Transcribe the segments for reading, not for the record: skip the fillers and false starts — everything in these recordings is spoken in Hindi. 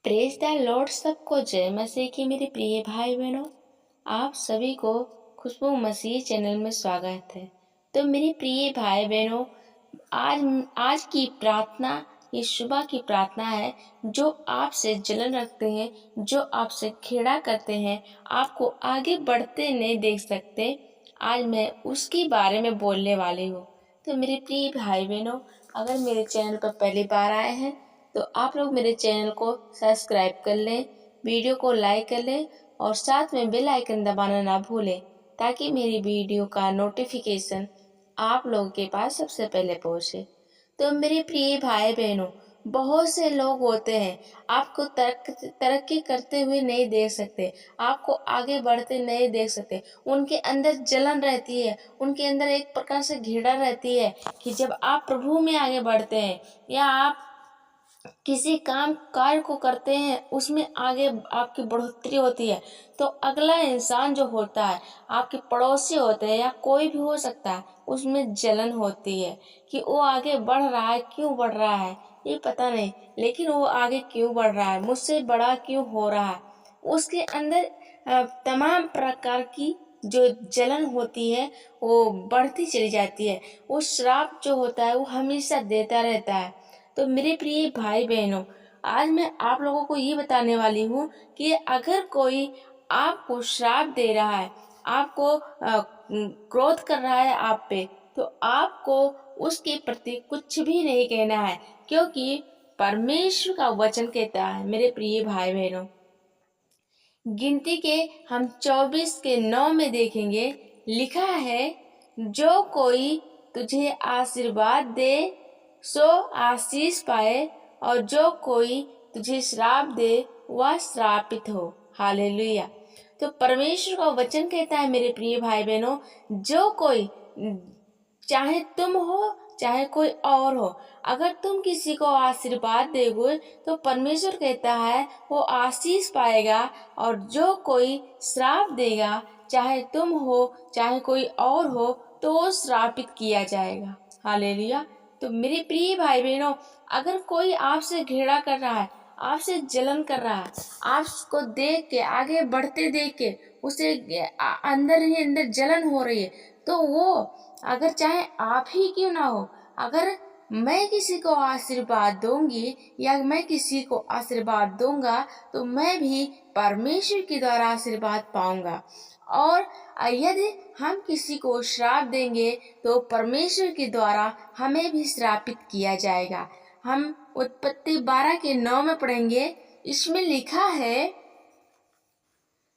Praise the Lord. सबको जय मसीह की। मेरे प्रिय भाई बहनों, आप सभी को खुशबू मसीह चैनल में स्वागत है। तो मेरे प्रिय भाई बहनों, आज आज की प्रार्थना ये सुबह की प्रार्थना है। जो आपसे जलन रखते हैं, जो आपसे घृणा करते हैं, आपको आगे बढ़ते नहीं देख सकते, आज मैं उसके बारे में बोलने वाली हूँ। तो मेरे प्रिय भाई बहनों, अगर मेरे चैनल पर पहली बार आए हैं तो आप लोग मेरे चैनल को सब्सक्राइब कर लें, वीडियो को लाइक कर लें और साथ में बेल आइकन दबाना ना भूलें, ताकि मेरी वीडियो का नोटिफिकेशन आप लोगों के पास सबसे पहले पहुंचे। तो मेरे प्रिय भाई बहनों, बहुत से लोग होते हैं आपको तरक्की करते हुए नहीं देख सकते, आपको आगे बढ़ते नहीं देख सकते। उनके अंदर जलन रहती है, उनके अंदर एक प्रकार से घृणा रहती है कि जब आप प्रभु में आगे बढ़ते हैं या आप किसी काम कार्य को करते हैं, उसमें आगे आपकी बढ़ोतरी होती है, तो अगला इंसान जो होता है, आपके पड़ोसी होते हैं या कोई भी हो सकता है, उसमें जलन होती है कि वो आगे बढ़ रहा है। क्यों बढ़ रहा है ये पता नहीं, लेकिन वो आगे क्यों बढ़ रहा है, मुझसे बड़ा क्यों हो रहा है। उसके अंदर तमाम प्रकार की जो जलन होती है वो बढ़ती चली जाती है। वो श्राप जो होता है वो हमेशा देता रहता है। तो मेरे प्रिय भाई बहनों, आज मैं आप लोगों को ये बताने वाली हूँ कि अगर कोई आपको श्राप दे रहा है, आपको क्रोध कर रहा है आप पे, तो आपको उसके प्रति कुछ भी नहीं कहना है, क्योंकि परमेश्वर का वचन कहता है मेरे प्रिय भाई बहनों, गिनती के हम 24 के 9 में देखेंगे, लिखा है, जो कोई तुझे आशीर्वाद दे सो आशीष पाए, और जो कोई तुझे श्राप दे वह श्रापित हो। हालेलुया। तो परमेश्वर का वचन कहता है मेरे प्रिय भाई बहनों, जो कोई, चाहे तुम हो चाहे कोई और हो, अगर तुम किसी को आशीर्वाद दोगे तो परमेश्वर कहता है वो आशीष पाएगा, और जो कोई श्राप देगा, चाहे तुम हो चाहे कोई और हो, तो वो श्रापित किया जाएगा। हालेलुया। तो मेरे प्रिय भाई बहनों, अगर कोई आपसे घृणा कर रहा है, आपसे जलन कर रहा है, आपको देख के, आगे बढ़ते देख के उसे अंदर ही अंदर जलन हो रही है, तो वो, अगर चाहे आप ही क्यों ना हो, अगर मैं किसी को आशीर्वाद दूंगी या मैं किसी को आशीर्वाद दूंगा, तो मैं भी परमेश्वर के द्वारा आशीर्वाद पाऊंगा। और यदि हम किसी को श्राप देंगे तो परमेश्वर के द्वारा हमें भी श्रापित किया जाएगा। हम उत्पत्ति 12 के 9 में पढ़ेंगे, इसमें लिखा है,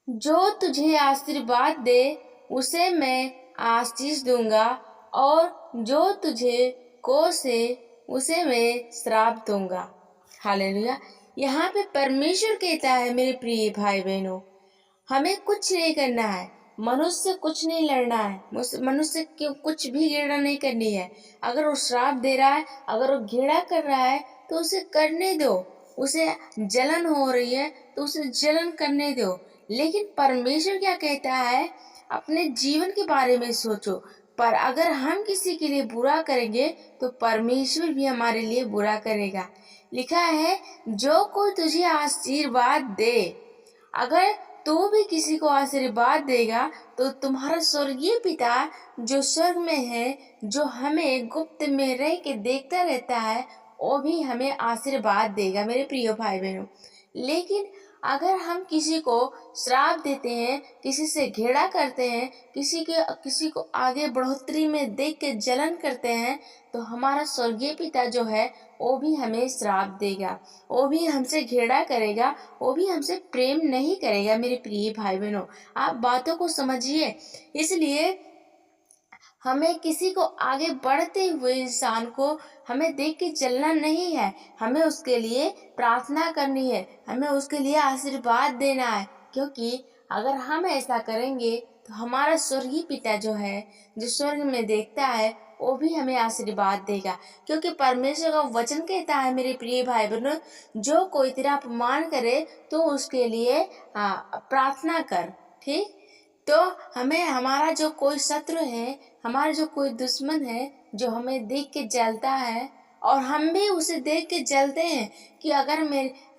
जो तुझे आशीर्वाद दे उसे मैं आशीष दूंगा, और जो तुझे कोसे उसे मैं श्राप दूंगा। हालेलुया। यहाँ पे परमेश्वर कहता है मेरे प्रिय भाई बहनों, हमें कुछ नहीं करना है, मनुष्य कुछ नहीं लड़ना है, मनुष्य क्यों कुछ भी घृणा नहीं करनी है। अगर वो श्राप दे रहा है, अगर वो घृणा कर रहा है, तो उसे करने दो। उसे जलन हो रही है तो उसे जलन करने दो। लेकिन परमेश्वर क्या कहता है, अपने जीवन के बारे में सोचो। पर अगर हम किसी के लिए बुरा करेंगे तो परमेश्वर भी हमारे लिए बुरा करेगा। लिखा है, जो कोई तुझे आशीर्वाद दे, अगर तू भी किसी को आशीर्वाद देगा तो तुम्हारा स्वर्गीय पिता जो स्वर्ग में है, जो हमें गुप्त में रह के देखता रहता है, वो भी हमें आशीर्वाद देगा मेरे प्रिय भाई बहनों। लेकिन अगर हम किसी को श्राप देते हैं, किसी से घृणा करते हैं, किसी को आगे बढ़ोतरी में देख के जलन करते हैं, तो हमारा स्वर्गीय पिता जो है वो भी हमें श्राप देगा, वो भी हमसे घृणा करेगा, वो भी हमसे प्रेम नहीं करेगा। मेरे प्रिय भाई बहनों, आप बातों को समझिए। इसलिए हमें किसी को आगे बढ़ते हुए इंसान को हमें देख के चलना नहीं है, हमें उसके लिए प्रार्थना करनी है, हमें उसके लिए आशीर्वाद देना है। क्योंकि अगर हम ऐसा करेंगे तो हमारा स्वर्गीय पिता जो है, जो स्वर्ग में देखता है, वो भी हमें आशीर्वाद देगा। क्योंकि परमेश्वर का वचन कहता है मेरे प्रिय भाई बहनों, जो कोई तेरा अपमान करे तो उसके लिए प्रार्थना कर। ठीक, तो हमें, हमारा जो कोई शत्रु है, हमारा जो कोई दुश्मन है, जो हमें देख के जलता है, और हम भी उसे देख के जलते हैं कि अगर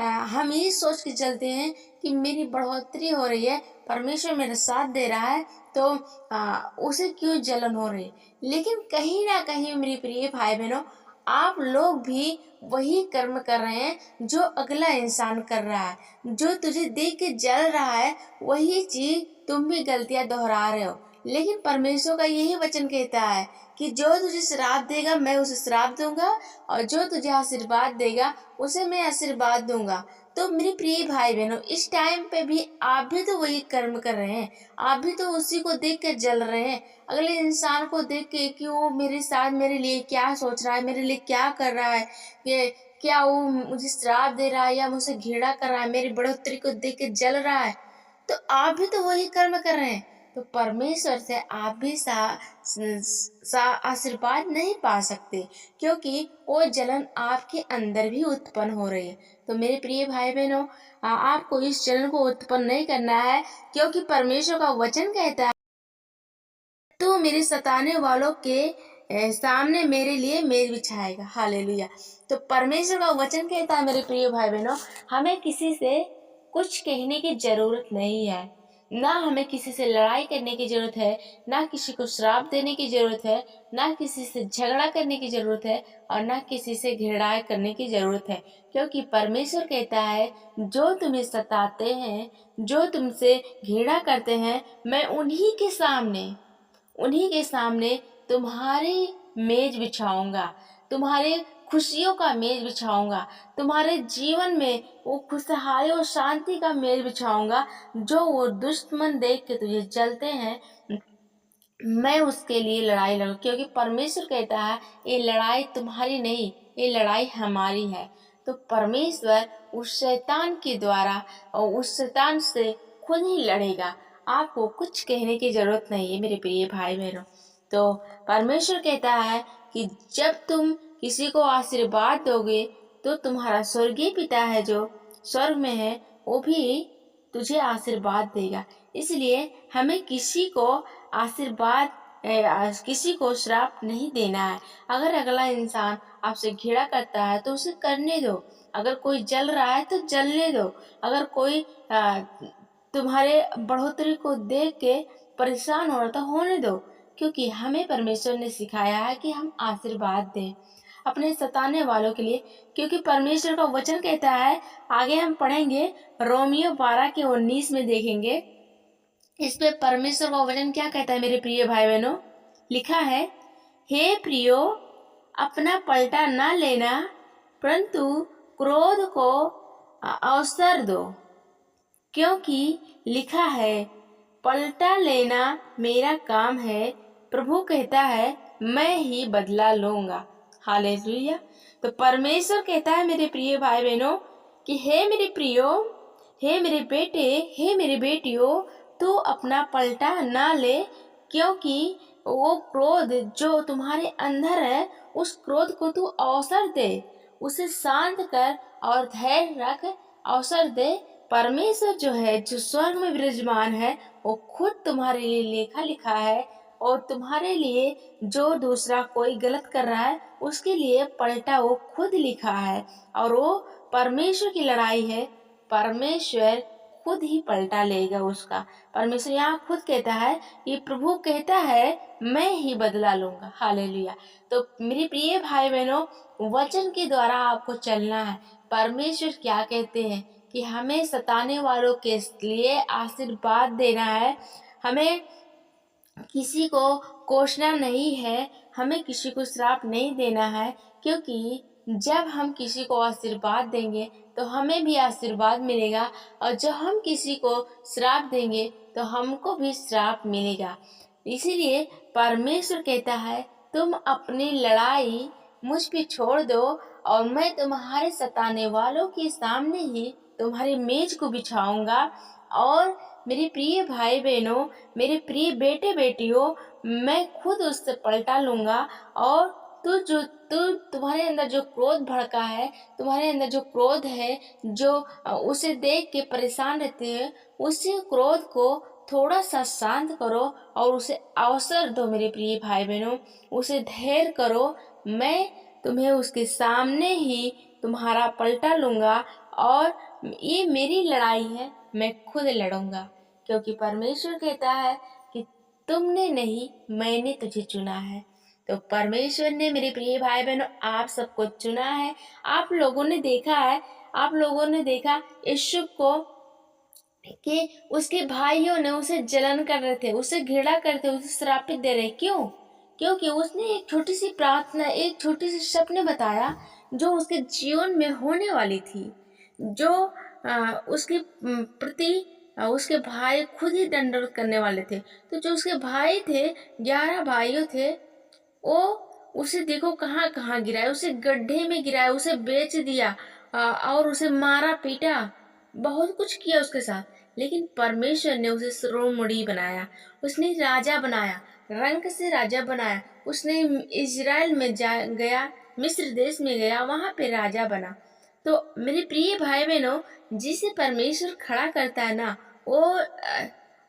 हम ये सोच के जलते हैं कि मेरी बढ़ोतरी हो रही है, परमेश्वर मेरा साथ दे रहा है, तो उसे क्यों जलन हो रही है। लेकिन कहीं ना कहीं मेरे प्रिय भाई बहनों, आप लोग भी वही कर्म कर रहे हैं जो अगला इंसान कर रहा है। जो तुझे देख के जल रहा है वही चीज तुम भी गलतियां दोहरा रहे हो। लेकिन परमेश्वर का यही वचन कहता है कि जो तुझे श्राप देगा मैं उसे श्राप दूंगा, और जो तुझे आशीर्वाद देगा उसे मैं आशीर्वाद दूंगा। तो मेरे प्रिय भाई बहनों, इस टाइम पे भी आप भी तो वही कर्म कर रहे हैं। आप भी तो उसी को देख कर जल रहे हैं, अगले इंसान को देख के कि वो मेरे साथ मेरे लिए क्या सोच रहा है, मेरे लिए क्या कर रहा है, कि क्या वो मुझे श्राप दे रहा है या मुझसे घृणा कर रहा है, मेरी बढ़ोतरी को देख के जल रहा है। तो आप भी तो वही कर्म कर रहे हैं। तो परमेश्वर से आप भी आशीर्वाद नहीं पा सकते, क्योंकि वो जलन आपके अंदर भी उत्पन्न हो रही है। तो मेरे प्रिय भाई बहनों, आपको इस जलन को उत्पन्न नहीं करना है, क्योंकि परमेश्वर का वचन कहता है तो मेरे सताने वालों के सामने मेरे लिए मेज बिछाएगा। हालेलुया। तो परमेश्वर का वचन कहता है मेरे प्रिय भाई बहनों, हमें किसी से कुछ कहने की जरूरत नहीं है, ना हमें किसी से लड़ाई करने की जरूरत है, ना किसी को श्राप देने की जरूरत है, ना किसी से झगड़ा करने की जरूरत है, और ना किसी से घृणा करने की जरूरत है। क्योंकि परमेश्वर कहता है जो तुम्हें सताते हैं, जो तुमसे घृणा करते हैं, मैं उन्हीं के सामने तुम्हारी मेज बिछाऊंगा, तुम्हारे खुशियों का मेज बिछाऊंगा, तुम्हारे जीवन में वो खुशहाली और शांति का मेज बिछाऊंगा। जो वो दुश्मन देख के तुझे जलते हैं, मैं उसके लिए लड़ाई लड़ूं। क्योंकि परमेश्वर कहता है ये लड़ाई तुम्हारी नहीं, ये लड़ाई हमारी है। तो परमेश्वर उस शैतान के द्वारा और उस शैतान से खुद ही लड़ेगा। आपको कुछ कहने की जरूरत नहीं है मेरे प्रिय भाई बहनों। तो परमेश्वर कहता है कि जब तुम किसी को आशीर्वाद दोगे तो तुम्हारा स्वर्गीय पिता है जो स्वर्ग में है वो भी तुझे आशीर्वाद देगा। इसलिए हमें किसी को आशीर्वाद किसी को श्राप नहीं देना है। अगर अगला इंसान आपसे घृणा करता है तो उसे करने दो। अगर कोई जल रहा है तो जलने दो। अगर कोई तुम्हारे बढ़ोतरी को देख के परेशान हो रहा था, होने दो। क्योंकि हमें परमेश्वर ने सिखाया है कि हम आशीर्वाद दें अपने सताने वालों के लिए। क्योंकि परमेश्वर का वचन कहता है, आगे हम पढ़ेंगे रोमियो 12 के 19 में देखेंगे। इस पे परमेश्वर का वचन क्या कहता है मेरे प्रिय भाई बहनों। लिखा है, हे प्रियो, अपना पलटा न लेना, परंतु क्रोध को अवसर दो, क्योंकि लिखा है, पलटा लेना मेरा काम है, प्रभु कहता है मैं ही बदला लूंगा। हालेलुया। तो परमेश्वर कहता है मेरे प्रिय भाई बहनों कि हे मेरे प्रियो, हे मेरे बेटे, हे मेरी बेटियों, तू अपना पलटा ना ले, क्योंकि वो क्रोध जो तुम्हारे अंदर है उस क्रोध को तू अवसर दे, उसे शांत कर और धैर्य रख, अवसर दे। परमेश्वर जो है, जो स्वर्ग में विराजमान है, वो खुद तुम्हारे लिए लेखा लिखा है, और तुम्हारे लिए जो दूसरा कोई गलत कर रहा है उसके लिए पलटा वो खुद लिखा है। और वो परमेश्वर की लड़ाई है, परमेश्वर खुद ही पलटा लेगा उसका। परमेश्वर यहाँ खुद कहता है, ये प्रभु कहता है मैं ही बदला लूंगा। हालेलुया। तो मेरे प्रिय भाई बहनों, वचन के द्वारा आपको चलना है। परमेश्वर क्या कहते हैं कि हमें सताने वालों के लिए आशीर्वाद देना है, हमें किसी को कोसना नहीं है, हमें किसी को श्राप नहीं देना है। क्योंकि जब हम किसी को आशीर्वाद देंगे तो हमें भी आशीर्वाद मिलेगा, और जब हम किसी को श्राप देंगे तो हमको भी श्राप मिलेगा। इसीलिए परमेश्वर कहता है, तुम अपनी लड़ाई मुझ पे छोड़ दो, और मैं तुम्हारे सताने वालों के सामने ही तुम्हारी मेज को बिछाऊंगा। और मेरे प्रिय भाई बहनों, मेरे प्रिय बेटे बेटियों, मैं खुद उससे पलटा लूंगा। और तुम्हारे अंदर जो क्रोध भड़का है, तुम्हारे अंदर जो क्रोध है, जो उसे देख के परेशान रहते हैं, उसी क्रोध को थोड़ा सा शांत करो और उसे अवसर दो मेरे प्रिय भाई बहनों, उसे धैर्य करो। मैं तुम्हें उसके सामने ही तुम्हारा पलटा लूंगा और ये मेरी लड़ाई है, मैं खुद लड़ूंगा। क्योंकि परमेश्वर कहता है कि तुमने नहीं, मैंने तुझे चुना है। तो परमेश्वर ने, मेरे प्रिय भाई बहनों, आप सबको चुना है। आप लोगों ने देखा है, आप लोगों ने देखा यीशु को कि उसके भाइयों ने उसे जलन कर रहे थे, उसे घृणा करते, उसे श्रापित दे रहे। क्यों? क्योंकि उसने एक छोटी सी प्रार्थना, एक छोटी सी सपने बताया जो उसके जीवन में होने वाली थी, जो उसके प्रति उसके भाई खुद ही दंडवत करने वाले थे। तो जो उसके भाई थे, 11 भाइयों थे, वो उसे देखो कहाँ कहाँ गिराए, उसे गड्ढे में गिराया, उसे बेच दिया और उसे मारा पीटा, बहुत कुछ किया उसके साथ। लेकिन परमेश्वर ने उसे शिरोमणि बनाया, उसने राजा बनाया, रंग से राजा बनाया। उसने इज़राइल में गया, मिस्र देश में गया, वहां पे राजा बना। तो मेरे प्रिय भाई बहनों, जिसे परमेश्वर खड़ा करता है ना, वो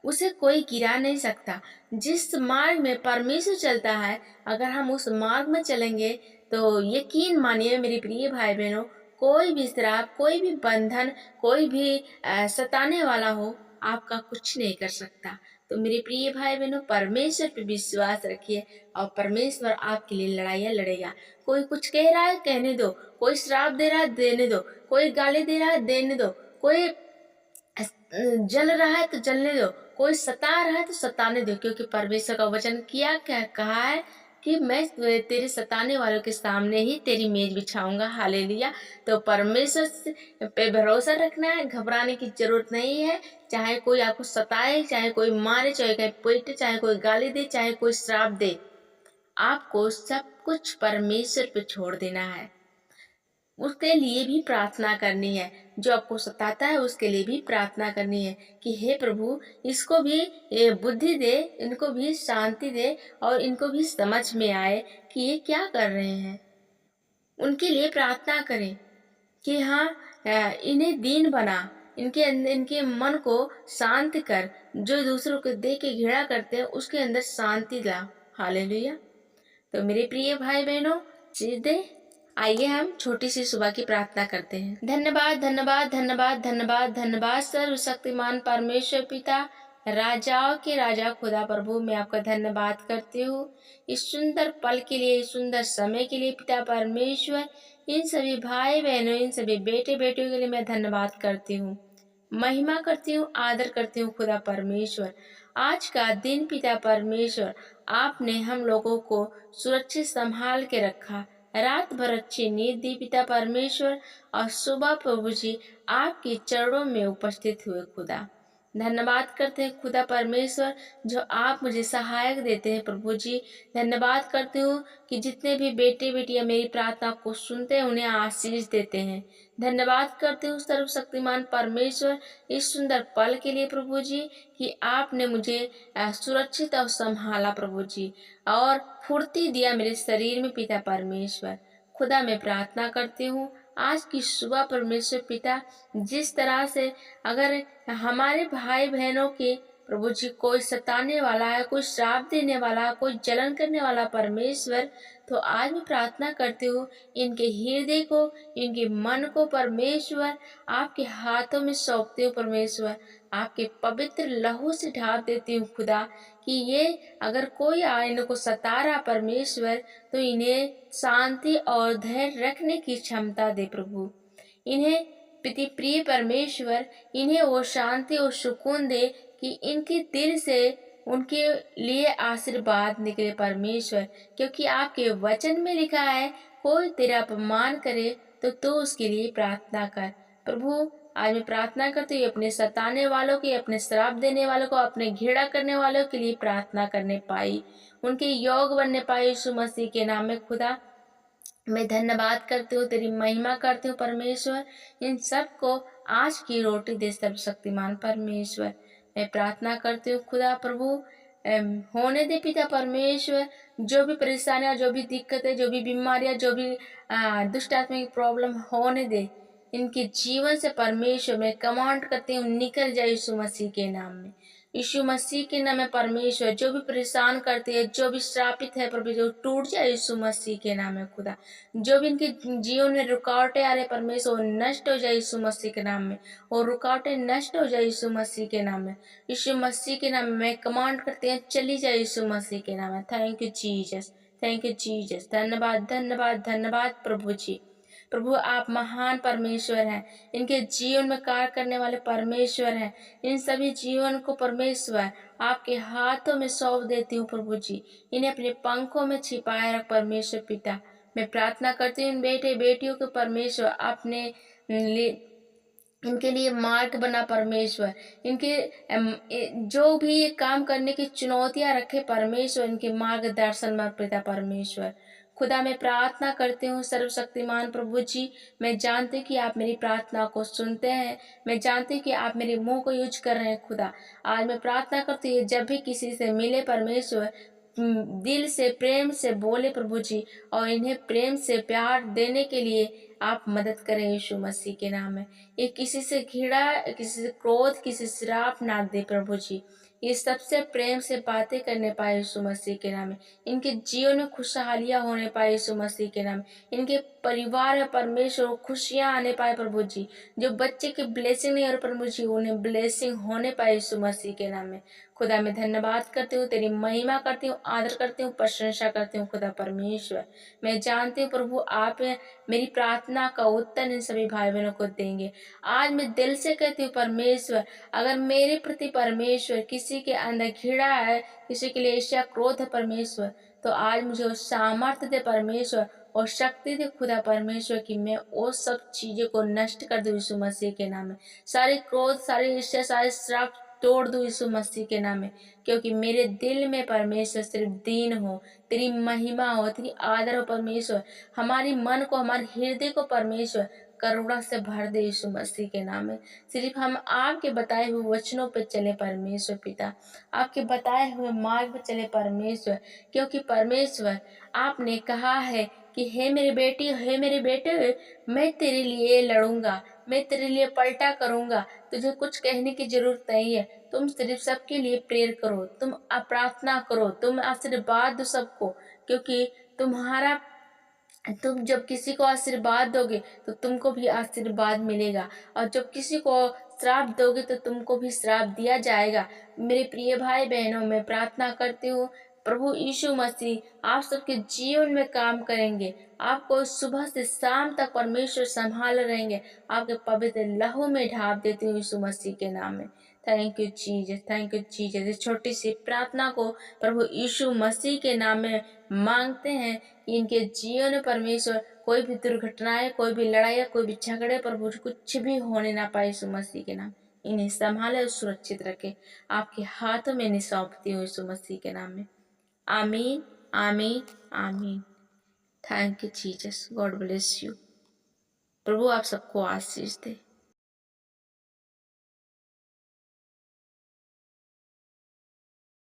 उसे कोई गिरा नहीं सकता। जिस मार्ग में परमेश्वर चलता है, अगर हम उस मार्ग में चलेंगे तो यकीन मानिए मेरे प्रिय भाई बहनों, कोई भी श्राप, कोई भी बंधन, कोई भी सताने वाला हो, आपका कुछ नहीं कर सकता। तो मेरे प्रिय भाई बहनों, परमेश्वर पे विश्वास रखिए और परमेश्वर आपके लिए लड़ाइयाँ लड़ेगा। कोई कुछ कह रहा है, कहने दो। कोई श्राप दे रहा है, देने दो। कोई गाली दे रहा है, देने दो। कोई जल रहा है तो जलने दो, कोई सता रहा है तो सताने दो। क्योंकि परमेश्वर का वचन क्या क्या कहा है कि मैं तेरे सताने वालों के सामने ही तेरी मेज बिछाऊंगा। हालेलुया। तो परमेश्वर पे भरोसा रखना है, घबराने की जरूरत नहीं है। चाहे कोई आपको सताए, चाहे कोई मारे, चाहे कोई पीटे, चाहे कोई गाली दे, चाहे कोई श्राप दे, आपको सब कुछ परमेश्वर पे छोड़ देना है। उसके लिए भी प्रार्थना करनी है। जो आपको सताता है उसके लिए भी प्रार्थना करनी है कि हे प्रभु, इसको भी बुद्धि दे, इनको भी शांति दे और इनको भी समझ में आए कि ये क्या कर रहे हैं। उनके लिए प्रार्थना करें कि हाँ, इन्हें दीन बना, इनके मन को शांत कर। जो दूसरों को देख के घृणा करते हैं उसके अंदर शांति ला। हालेलुया। तो मेरे प्रिय भाई बहनों, सीधे आइए हम छोटी सी सुबह की प्रार्थना करते हैं। धन्यवाद, धन्यवाद, धन्यवाद, धन्यवाद, धन्यवाद सर्वशक्तिमान परमेश्वर पिता, राजाओं के राजा खुदा प्रभु, मैं आपका धन्यवाद करती हूँ इस सुंदर पल के लिए, इस सुंदर समय के लिए। पिता परमेश्वर, इन सभी भाई बहनों, इन सभी बेटे बेटियों के लिए मैं धन्यवाद करती हूँ, महिमा करती हूँ, आदर करती हूँ खुदा परमेश्वर। आज का दिन पिता परमेश्वर, आपने हम लोगों को सुरक्षित संभाल के रखा, रात भर अच्छी नींद दी पिता परमेश्वर, और सुबह प्रभु जी आपके चरणों में उपस्थित हुए खुदा। धन्यवाद करते हैं खुदा परमेश्वर, जो आप मुझे सहायक देते हैं प्रभु जी। धन्यवाद करती हूँ कि जितने भी बेटे बेटियां मेरी प्रार्थना को सुनते हैं उन्हें आशीष देते हैं। धन्यवाद करते हूँ सर्वशक्तिमान परमेश्वर इस सुंदर पल के लिए प्रभु जी, कि आपने मुझे सुरक्षित और संभाला प्रभु जी, और फुर्ती दिया मेरे शरीर में पिता परमेश्वर। खुदा मैं प्रार्थना करती हूँ आज की सुबह परमेश्वर पिता, जिस तरह से अगर हमारे भाई बहनों के प्रभु जी कोई सताने वाला है, कोई श्राप देने वाला है, कोई जलन करने वाला परमेश्वर, तो आज मैं प्रार्थना करती हूँ इनके हृदय को, इनके मन को परमेश्वर आपके हाथों में सौंपती हूँ परमेश्वर। आपके पवित्र लहू से ढाप देती हूँ खुदा, कि ये अगर कोई इनको सता रहा परमेश्वर, तो इन्हें शांति और धैर्य रखने की क्षमता दे प्रभु। इन्हें पिता प्रिय परमेश्वर, इन्हें वो शांति और सुकून दे कि इनके दिल से उनके लिए आशीर्वाद निकले परमेश्वर। क्योंकि आपके वचन में लिखा है, कोई तेरा अपमान करे तो तू उसके लिए प्रार्थना कर। प्रभु आज मैं प्रार्थना करती हूँ अपने सताने वालों की, अपने श्राप देने वालों को, अपने घृणा करने वालों के लिए प्रार्थना करने पाई, उनके योग बनने पाई यीशु मसीह के नाम में खुदा। मैं धन्यवाद करती हूँ, तेरी महिमा करती हूँ परमेश्वर। इन सब को आज की रोटी दे सर्वशक्तिमान परमेश्वर। मैं प्रार्थना करती हूँ खुदा प्रभु, होने दे पिता परमेश्वर, जो भी परेशानियां, जो भी दिक्कतें, जो भी बीमारियां, जो भी दुष्ट आत्मिक प्रॉब्लम होने दे इनके जीवन से परमेश्वर, मैं कमांड करती हूँ निकल जाए यीशु मसीह के नाम में। यीशु मसीह के नाम में परमेश्वर, जो भी परेशान करती है, जो भी श्रापित है प्रभु, जो टूट जाए यीशु मसीह के नाम में खुदा। जो भी इनके जीवन में रुकावटें आ रहे परमेश्वर, वो नष्ट हो जाए यीशु मसीह के नाम में। और रुकावटें नष्ट हो जाए यीशु मसीह के नाम में। यीशु मसीह के नाम में मैं कमांड करती हैं, चली जाए यीशु मसीह के नाम में। Thank you Jesus, thank you Jesus. धन्यवाद धन्यवाद धन्यवाद प्रभु जी। प्रभु आप महान परमेश्वर हैं, इनके जीवन में कार्य करने वाले परमेश्वर हैं। इन सभी जीवन को परमेश्वर आपके हाथों में सौंप देती हूँ प्रभु जी। इन्हें अपने पंखों में छिपाए रख परमेश्वर पिता। मैं प्रार्थना करती हूँ इन बेटे बेटियों के परमेश्वर अपने इनके लिए मार्ग बना परमेश्वर। जो भी ये काम करने की चुनौतियां रखे परमेश्वर, इनके मार्गदर्शन में पिता परमेश्वर। खुदा मैं प्रार्थना करती हूँ सर्वशक्तिमान प्रभु जी। मैं जानती हूँ कि आप मेरी प्रार्थना को सुनते हैं। मैं जानती हूँ कि आप मेरे मुंह को यूज कर रहे हैं खुदा। आज मैं प्रार्थना करती हूँ जब भी किसी से मिले परमेश्वर, दिल से प्रेम से बोले प्रभु जी, और इन्हें प्रेम से प्यार देने के लिए आप मदद करें यीशु मसीह के नाम में। ये किसी से घृणा, किसी से क्रोध, किसी से श्राप ना दे प्रभु जी। ये सबसे प्रेम से बातें करने पाए यीशु मसीह के नाम में। इनके जीवन में खुशहालियां होने पाए यीशु मसीह के नाम में। इनके परिवार में परमेश्वर खुशियां आने पाए प्रभु जी। जो बच्चे की ब्लेसिंग नहीं हो रही प्रभु जी, उन्हें ब्लेसिंग होने पाए यीशु मसीह के नाम में। खुदा मैं धन्यवाद करती हूँ, तेरी महिमा करती हूँ, आदर करती हूँ, प्रशंसा करती हूँ खुदा परमेश्वर। मैं जानती हूँ प्रभु आप मेरी प्रार्थना का उत्तर इन सभी भाई बहनों को देंगे। आज मैं दिल से कहती हूँ परमेश्वर, अगर मेरे प्रति परमेश्वर किसी के अंदर घृणा है, किसी के लिए ईर्ष्या क्रोध है परमेश्वर, तो आज मुझे वो सामर्थ्य दे परमेश्वर, और शक्ति दे खुदा परमेश्वर कि मैं वो सब चीजों को नष्ट कर दूं यीशु मसीह के नाम में। सारे क्रोध, सारे ईर्ष्या, सारे श्राप तोड़ दूं यीशु मसीह के नाम में। क्योंकि मेरे दिल में परमेश्वर सिर्फ दीन हो, तेरी महिमा हो, तेरी आदर हो परमेश्वर। हमारी मन को, हमारे हृदय को परमेश्वर करुणा से भर दे यीशु मसीह के नाम में। सिर्फ हम आपके बताए हुए वचनों पर चले परमेश्वर पिता, आपके बताए हुए मार्ग पर चले परमेश्वर। क्योंकि परमेश्वर आपने कहा है कि हे मेरी बेटी, हे मेरे बेटे, मैं तेरे लिए लड़ूंगा, मैं तेरे लिए पलटा करूंगा। तुझे कुछ कहने की जरूरत नहीं है। तुम सिर्फ सबके लिए प्रेयर करो, तुम प्रार्थना करो, तुम आशीर्वाद दो सबको। क्योंकि तुम जब किसी को आशीर्वाद दोगे तो तुमको भी आशीर्वाद मिलेगा, और जब किसी को श्राप दोगे तो तुमको भी श्राप दिया जाएगा। मेरे प्रिय भाई बहनों, मैं प्रार्थना करती हूँ प्रभु यीशु मसीह आप सबके जीवन में काम करेंगे। आपको सुबह से शाम तक परमेश्वर संभाल रहेंगे। आपके पवित्र लहू में ढाप देती हूँ यीशु मसीह के नाम में। Thank you Jesus, thank you Jesus. इस छोटी सी प्रार्थना को प्रभु यीशु मसीह के नाम में मांगते हैं कि इनके जीवन में परमेश्वर कोई भी दुर्घटनाएं, कोई भी लड़ाई, कोई भी झगड़े प्रभु कुछ भी होने ना पाए यीशु मसीह के नाम। इन्हें संभाले और सुरक्षित रखे। आपके हाथों में इन्हें सौंपती हूँ यीशु मसीह के नाम में। आमीन, आमीन, आमीन। Thank you Jesus. God bless you. प्रभु आप सबको आशीष दे।